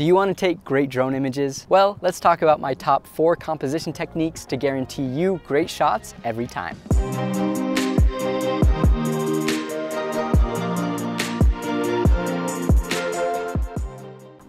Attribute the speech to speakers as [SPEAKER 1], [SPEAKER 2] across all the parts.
[SPEAKER 1] Do you want to take great drone images? Well, let's talk about my top 4 composition techniques to guarantee you great shots every time.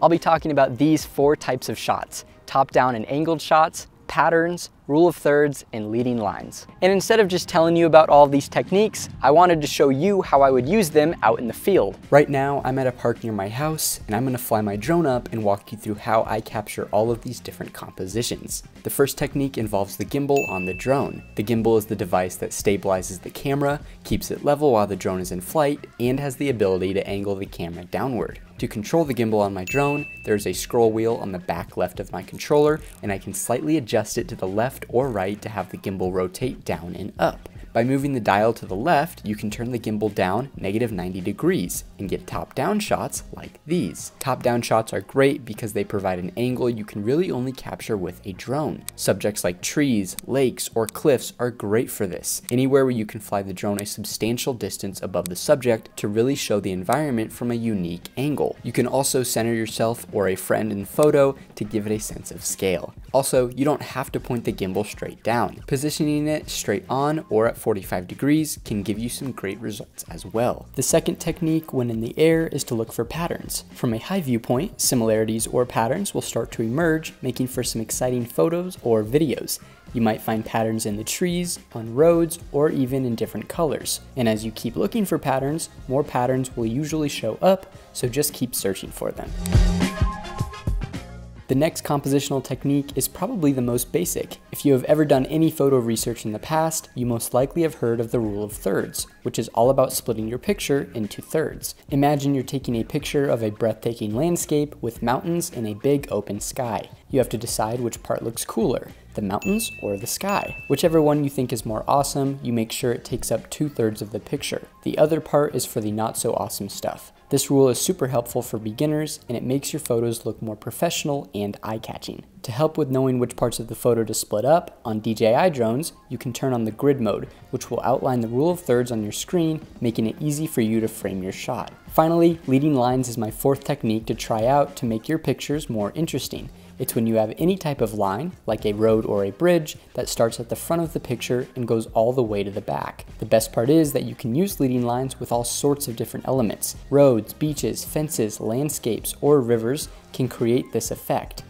[SPEAKER 1] I'll be talking about these 4 types of shots: top-down and angled shots, patterns, rule of thirds, and leading lines. And instead of just telling you about all of these techniques, I wanted to show you how I would use them out in the field. Right now, I'm at a park near my house, and I'm gonna fly my drone up and walk you through how I capture all of these different compositions. The first technique involves the gimbal on the drone. The gimbal is the device that stabilizes the camera, keeps it level while the drone is in flight, and has the ability to angle the camera downward. To control the gimbal on my drone, there's a scroll wheel on the back left of my controller, and I can slightly adjust it to the left or right to have the gimbal rotate down and up. By moving the dial to the left, you can turn the gimbal down -90 degrees and get top-down shots like these. Top-down shots are great because they provide an angle you can really only capture with a drone. Subjects like trees, lakes, or cliffs are great for this. Anywhere where you can fly the drone a substantial distance above the subject to really show the environment from a unique angle. You can also center yourself or a friend in the photo to give it a sense of scale. Also, you don't have to point the gimbal straight down. Positioning it straight on or at 45 degrees can give you some great results as well. The second technique when in the air is to look for patterns. From a high viewpoint, similarities or patterns will start to emerge, making for some exciting photos or videos. You might find patterns in the trees, on roads, or even in different colors. And as you keep looking for patterns, more patterns will usually show up, so just keep searching for them. The next compositional technique is probably the most basic. If you have ever done any photo research in the past, you most likely have heard of the rule of thirds, which is all about splitting your picture into thirds. Imagine you're taking a picture of a breathtaking landscape with mountains and a big open sky. You have to decide which part looks cooler, the mountains or the sky. Whichever one you think is more awesome, you make sure it takes up 2/3 of the picture. The other part is for the not so awesome stuff. This rule is super helpful for beginners, and it makes your photos look more professional and eye-catching. To help with knowing which parts of the photo to split up, on DJI drones, you can turn on the grid mode, which will outline the rule of thirds on your screen, making it easy for you to frame your shot. Finally, leading lines is my 4th technique to try out to make your pictures more interesting. It's when you have any type of line, like a road or a bridge, that starts at the front of the picture and goes all the way to the back. The best part is that you can use leading lines with all sorts of different elements. Roads, beaches, fences, landscapes, or rivers can create this effect.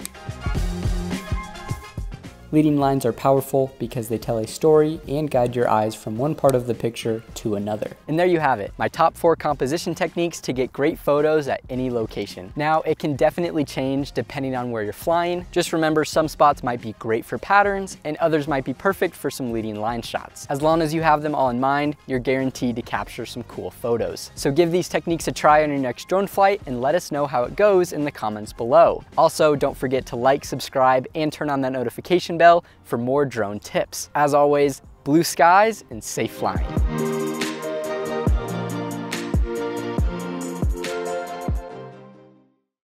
[SPEAKER 1] Leading lines are powerful because they tell a story and guide your eyes from one part of the picture to another. And there you have it, my top 4 composition techniques to get great photos at any location. Now, it can definitely change depending on where you're flying. Just remember, some spots might be great for patterns and others might be perfect for some leading line shots. As long as you have them all in mind, you're guaranteed to capture some cool photos. So give these techniques a try on your next drone flight and let us know how it goes in the comments below. Also, don't forget to like, subscribe, and turn on that notification bell for more drone tips. As always, blue skies and safe flying.